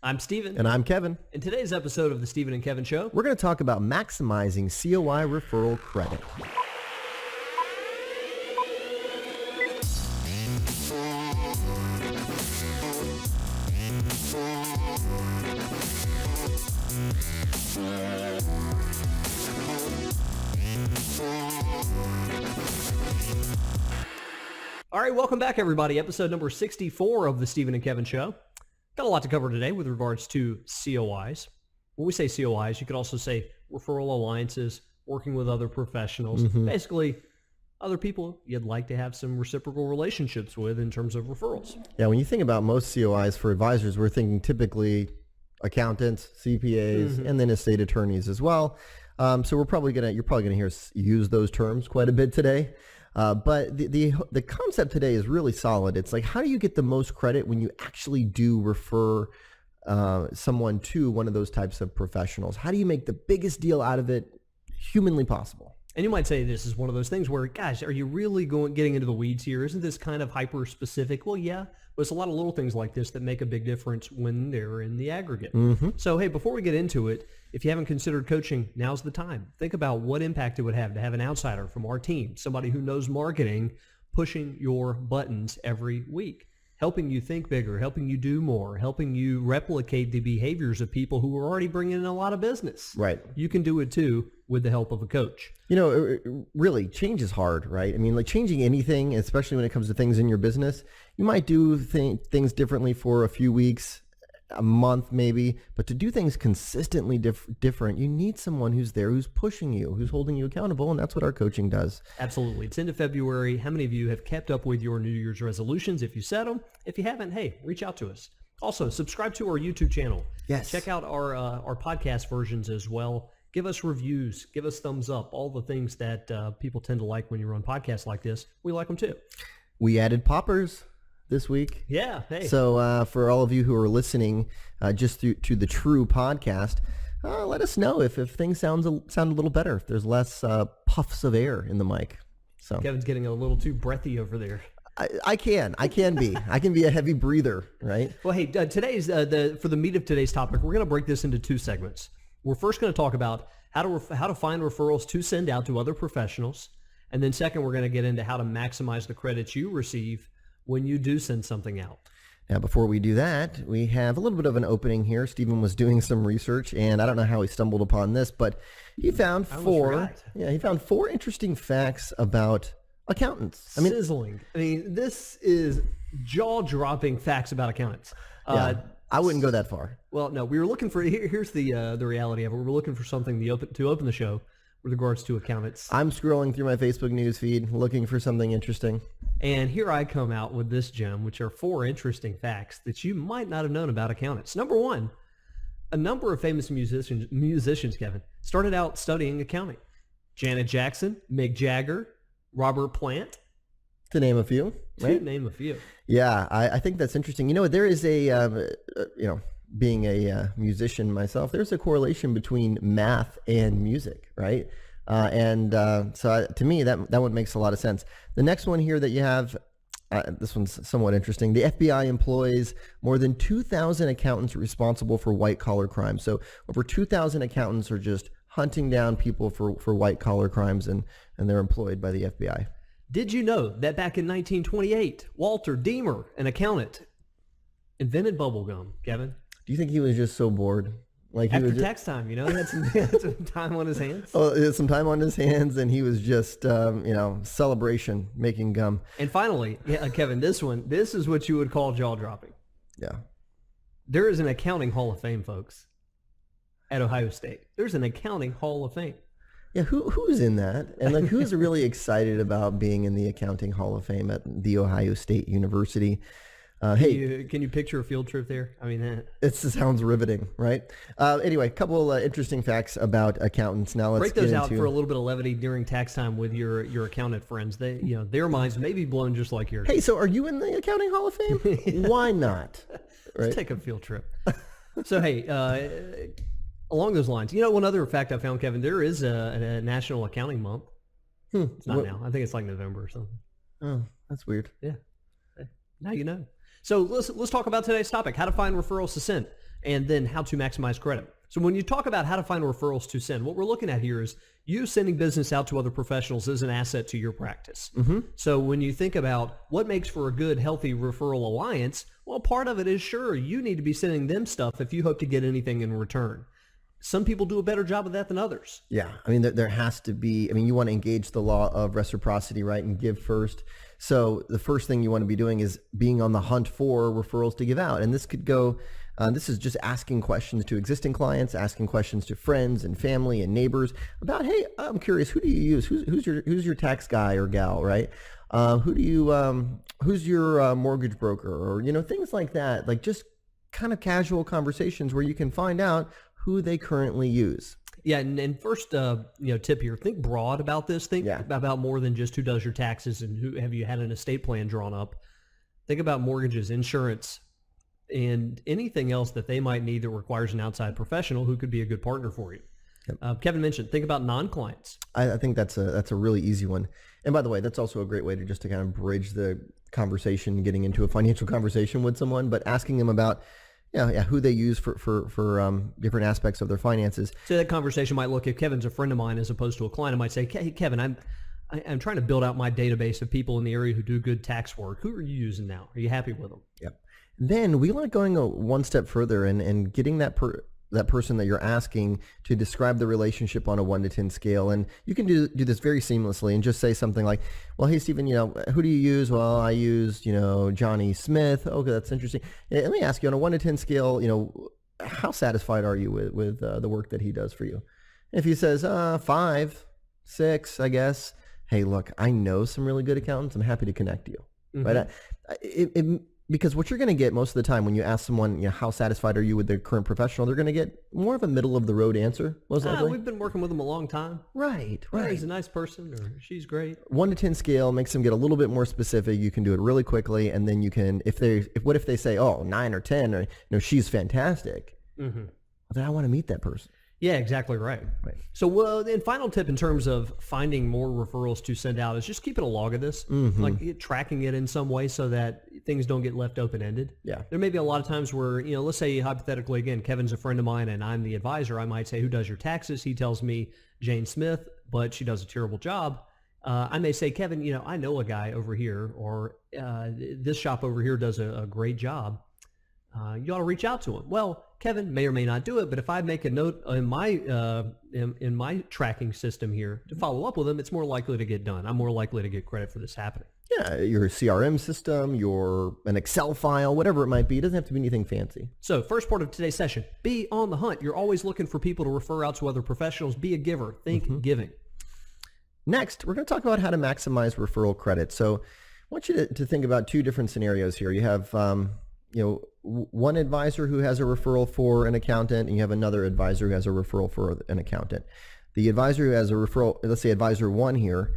I'm Steven. And I'm Kevin. In today's episode of the Steven and Kevin Show, we're going to talk about maximizing COI referral credit. All right, welcome back, everybody. Episode number 64 of the Steven and Kevin Show. Got a lot to cover today with regards to COIs. When we say COIs, you could also say referral alliances, working with other professionals, basically other people you'd like to have some reciprocal relationships with in terms of referrals. Yeah, when you think about most COIs for advisors, we're thinking typically accountants, CPAs, and then estate attorneys as well. So you're probably gonna hear us use those terms quite a bit today. But the concept today is really solid. It's like, how do you get the most credit when you actually do refer someone to one of those types of professionals? How do you make the biggest deal out of it humanly possible? And you might say this is one of those things where, gosh, are you really getting into the weeds here? Isn't this kind of hyper specific? Well, yeah, but it's a lot of little things like this that make a big difference when they're in the aggregate. So, hey, before we get into it, if you haven't considered coaching, now's the time. Think about what impact it would have to have an outsider from our team, somebody who knows marketing, pushing your buttons every week, helping you think bigger, helping you do more, helping you replicate the behaviors of people who are already bringing in a lot of business. Right. You can do it too with the help of a coach. You know, really, change is hard, right? I mean, like changing anything, especially when it comes to things in your business, you might do things differently for a few weeks, a month maybe, but to do things consistently different, you need someone who's there, who's pushing you, who's holding you accountable, and that's what our coaching does. Absolutely. It's into February. How many of you have kept up with your New Year's resolutions? If you set them, if you haven't, hey, reach out to us. Also, subscribe to our YouTube channel. Yes. Check out our podcast versions as well. Give us reviews. Give us thumbs up. All the things that people tend to like when you run podcasts like this. We like them too. We added poppers this week. Yeah. Hey. So for all of you who are listening just to the True podcast, let us know if things sound a little better, if there's less puffs of air in the mic. So Kevin's getting a little too breathy over there. I can be a heavy breather, right? Well, hey, today's for the meat of today's topic, we're going to break this into two segments. We're first going to talk about how to find referrals to send out to other professionals, and then second, we're going to get into how to maximize the credits you receive when you do send something out. Now, before we do that, we have a little bit of an opening here. Steven was doing some research, and I don't know how he stumbled upon this, but he found four interesting facts about accountants. I mean, sizzling. I mean, this is jaw-dropping facts about accountants. I wouldn't go that far. Well, no, we were looking for. Here's the reality of it. We were looking for something to open the show with regards to accountants. I'm scrolling through my Facebook news feed looking for something interesting. And here I come out with this gem, which are four interesting facts that you might not have known about accountants. Number one, a number of famous musicians, Kevin, started out studying accounting. Janet Jackson, Mick Jagger, Robert Plant. To name a few, right? To name a few. Yeah, I think that's interesting. You know, there is being a musician myself, there's a correlation between math and music, right? So to me, that one makes a lot of sense. The next one here that you have, this one's somewhat interesting. The FBI employs more than 2,000 accountants responsible for white-collar crimes. So over 2,000 accountants are just hunting down people for white-collar crimes, and they're employed by the FBI. Did you know that back in 1928, Walter Deemer, an accountant, invented bubblegum, Kevin? Do you think he was just so bored? Like after tax time, he had some time on his hands. Oh, he had some time on his hands, and he was just, celebration, making gum. And finally, Kevin, this is what you would call jaw-dropping. Yeah. There is an accounting hall of fame, folks, at Ohio State. There's an accounting hall of fame. Yeah, who's in that? And like, who's really excited about being in the Accounting Hall of Fame at The Ohio State University? Can you picture a field trip there? I mean, it sounds riveting, right? Anyway, a couple interesting facts about accountants. Now let's break those out for a little bit of levity during tax time with your accountant friends. They, their minds may be blown just like yours. Hey, so are you in the Accounting Hall of Fame? Yeah. Why not? Right? Let's take a field trip. So hey, along those lines, one other fact I found, Kevin, there is a National Accounting Month. It's not now. I think it's like November or something. Oh, that's weird. Yeah. Now you know. So let's talk about today's topic: how to find referrals to send. and then how to maximize credit. So when you talk about how to find referrals to send, what we're looking at here is you sending business out to other professionals is an asset to your practice. So when you think about what makes for a good, healthy referral alliance, well, part of it is sure, you need to be sending them stuff if you hope to get anything in return. Some people do a better job of that than others. Yeah. I mean, there has to be, I mean, you want to engage the law of reciprocity, right? And give first. So the first thing you want to be doing is being on the hunt for referrals to give out. And this could go, this is just asking questions to existing clients, asking questions to friends and family and neighbors about, hey, I'm curious, who do you use? Who's your tax guy or gal, right? Who's your mortgage broker, or, things like that. Like just kind of casual conversations where you can find out who they currently use. Yeah, and first, tip here, think broad about this. Think about more than just who does your taxes and who have you had an estate plan drawn up. Think about mortgages, insurance, and anything else that they might need that requires an outside professional who could be a good partner for you. Yep. Kevin mentioned, think about non-clients. I think that's a really easy one. And by the way, that's also a great way to kind of bridge the conversation, getting into a financial conversation with someone, but asking them about who they use for different aspects of their finances. So that conversation might look, if Kevin's a friend of mine as opposed to a client, I might say, hey, Kevin, I'm trying to build out my database of people in the area who do good tax work. Who are you using now? Are you happy with them? Yep. Then we like going one step further and getting that person that you're asking to describe the relationship on a 1 to 10 scale. And you can do this very seamlessly and just say something like, well, hey, Stephen, who do you use? Well, I use, Johnny Smith. Okay, that's interesting. Let me ask you, on a 1 to 10 scale, how satisfied are you with the work that he does for you? If he says 5, 6, I guess, hey, look, I know some really good accountants. I'm happy to connect you. Right? Because what you're going to get most of the time when you ask someone, how satisfied are you with their current professional, they're going to get more of a middle of the road answer, most likely. We've been working with them a long time. Right. He's a nice person, or she's great. 1 to 10 scale makes them get a little bit more specific. You can do it really quickly, and then you can, what if they say, 9 or 10, or she's fantastic. Well, then I want to meet that person. Yeah, exactly right. So, and final tip in terms of finding more referrals to send out is just keeping a log of this, like tracking it in some way so that things don't get left open-ended. Yeah. There may be a lot of times where, let's say hypothetically, again, Kevin's a friend of mine and I'm the advisor. I might say, who does your taxes? He tells me Jane Smith, but she does a terrible job. I may say, Kevin, I know a guy over here, or this shop over here does a great job. You ought to reach out to him. Well, Kevin may or may not do it, but if I make a note in my tracking system here to follow up with him, it's more likely to get done. I'm more likely to get credit for this happening. Yeah, your CRM system, an Excel file, whatever it might be. It doesn't have to be anything fancy. So first part of today's session, be on the hunt. You're always looking for people to refer out to other professionals. Be a giver. Think giving. Next, we're going to talk about how to maximize referral credit. So I want you to think about two different scenarios here. You have one advisor who has a referral for an accountant, and you have another advisor who has a referral for an accountant. The advisor who has a referral, let's say advisor 1 here,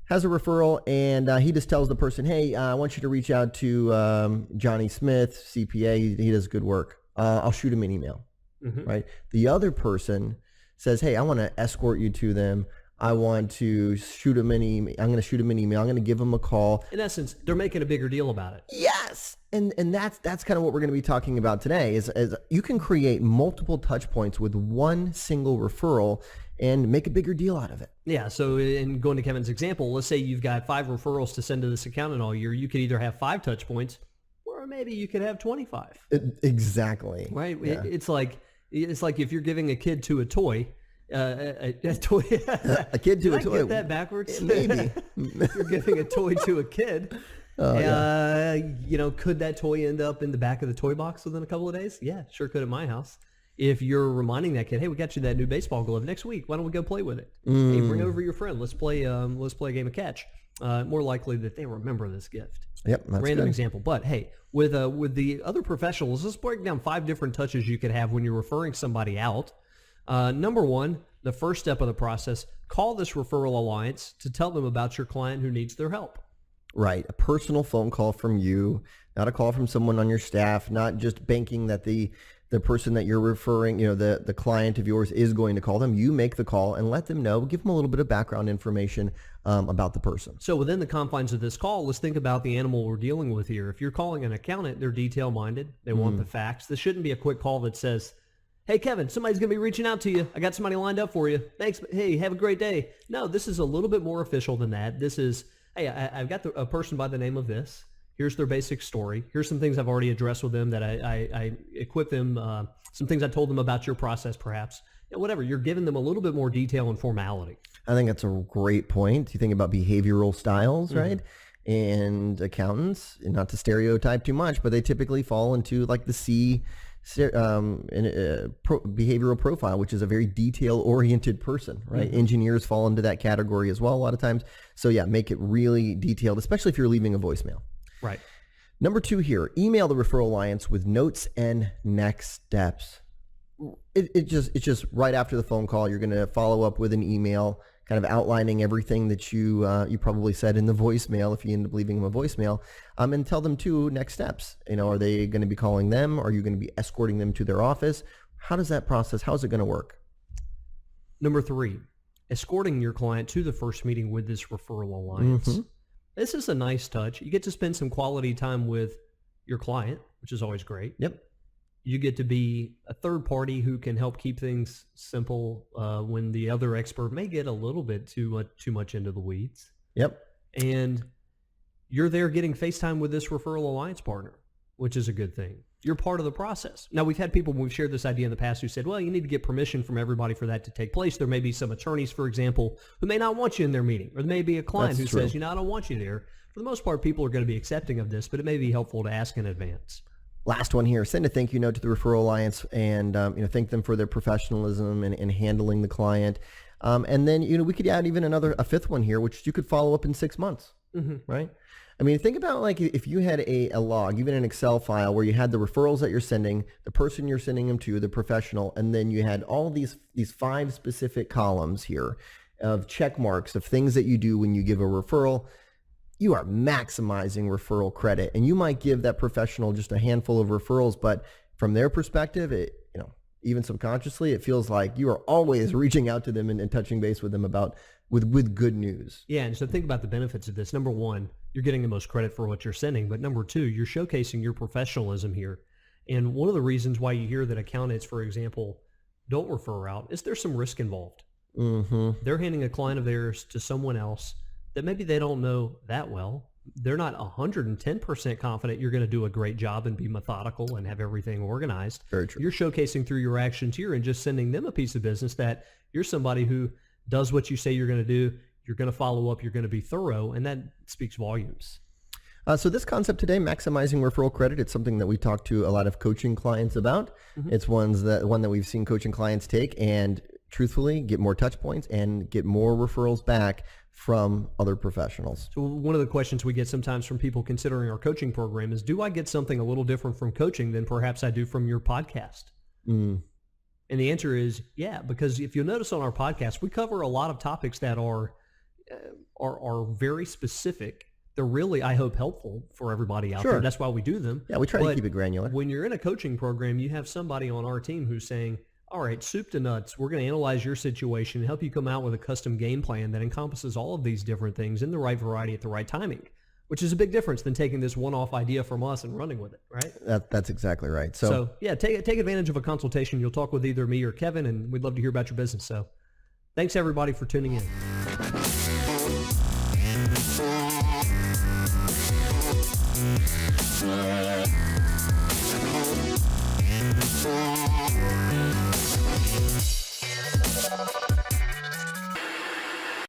has a referral, and he just tells the person, hey, I want you to reach out to Johnny Smith, CPA. He does good work. I'll shoot him an email, right? The other person says, hey, I want to escort you to them. I want to shoot him an email. I'm going to shoot him an email. I'm going to give him a call. In essence, they're making a bigger deal about it. Yes. And that's kind of what we're going to be talking about today is you can create multiple touch points with one single referral and make a bigger deal out of it. Yeah. So in going to Kevin's example, let's say you've got 5 referrals to send to this accountant all year. You could either have 5 touch points, or maybe you could have 25. Exactly. Right. Yeah. It's like if you're giving a kid to a toy. A toy. A kid to a toy. Did I get that backwards? Maybe. You're giving a toy to a kid. Could that toy end up in the back of the toy box within a couple of days? Yeah, sure could at my house. If you're reminding that kid, hey, we got you that new baseball glove next week. Why don't we go play with it? Hey, bring over your friend. Let's play a game of catch. More likely that they remember this gift. Yep, that's random good. example. But hey, with the other professionals, let's break down 5 different touches you could have when you're referring somebody out. Number 1, the first step of the process, call this referral alliance to tell them about your client who needs their help. Right. A personal phone call from you, not a call from someone on your staff, not just banking that the the person that you're referring, the client of yours is going to call them, you make the call and let them know, give them a little bit of background information about the person. So within the confines of this call, let's think about the animal we're dealing with here. If you're calling an accountant, they're detail-minded. They want the facts. This shouldn't be a quick call that says, hey, Kevin, somebody's going to be reaching out to you. I got somebody lined up for you. Thanks. Hey, have a great day. No, this is a little bit more official than that. This is, hey, I've got a person by the name of this. Here's their basic story. Here's some things I've already addressed with them that I equip them, some things I told them about your process perhaps. Whatever, you're giving them a little bit more detail and formality. I think that's a great point. You think about behavioral styles, right? And accountants, and not to stereotype too much, but they typically fall into like the C behavioral profile, which is a very detail-oriented person, right? Engineers fall into that category as well a lot of times. So yeah, make it really detailed, especially if you're leaving a voicemail. Right. Number 2 here, email the Referral Alliance with notes and next steps. It's just right after the phone call, you're going to follow up with an email kind of outlining everything that you probably said in the voicemail if you end up leaving them a voicemail, and tell them too next steps. Are they going to be calling them? Are you going to be escorting them to their office? How does that process, how's it going to work? Number 3, escorting your client to the first meeting with this Referral Alliance. This is a nice touch. You get to spend some quality time with your client, which is always great. Yep. You get to be a third party who can help keep things simple when the other expert may get a little bit too much into the weeds. Yep. And you're there getting FaceTime with this Referral Alliance partner, which is a good thing. You're part of the process. Now, we've had people, when we've shared this idea in the past, who said, well, you need to get permission from everybody for that to take place. There may be some attorneys, for example, who may not want you in their meeting, or there may be a client That's who true. says, I don't want you there. For the most part, people are going to be accepting of this, but it may be helpful to ask in advance. Last one here, send a thank you note to the Referral Alliance and thank them for their professionalism and handling the client. And then, we could add even a fifth one here, which you could follow up in 6 months, right? I mean, think about like if you had a log, even an Excel file where you had the referrals that you're sending, the person you're sending them to, the professional, and then you had all these 5 specific columns here of check marks of things that you do when you give a referral. You are maximizing referral credit, and you might give that professional just a handful of referrals, but from their perspective, even subconsciously, it feels like you are always reaching out to them and touching base with them with good news. Yeah, and so think about the benefits of this. Number 1, you're getting the most credit for what you're sending, but number 2, you're showcasing your professionalism here. And one of the reasons why you hear that accountants, for example, don't refer out is there's some risk involved. They're handing a client of theirs to someone else that maybe they don't know that well. They're not 110% confident you're going to do a great job and be methodical and have everything organized. Very true. You're showcasing through your actions here and just sending them a piece of business that you're somebody who does what you say you're going to do. You're going to follow up. You're going to be thorough, and that speaks volumes. So this concept today, maximizing referral credit, it's something that we talk to a lot of coaching clients about. It's one that we've seen coaching clients take and truthfully get more touch points and get more referrals back from other professionals. So one of the questions we get sometimes from people considering our coaching program is, do I get something a little different from coaching than perhaps I do from your podcast? And the answer is yeah, because if you'll notice on our podcast, we cover a lot of topics that are very specific. They're really, I hope, helpful for everybody out there. That's why we do them. Yeah, we try to keep it granular. When you're in a coaching program, you have somebody on our team who's saying, all right, soup to nuts, we're going to analyze your situation and help you come out with a custom game plan that encompasses all of these different things in the right variety at the right timing, which is a big difference than taking this one-off idea from us and running with it, right? That's exactly right. So yeah, take advantage of a consultation. You'll talk with either me or Kevin, and we'd love to hear about your business. So thanks, everybody, for tuning in.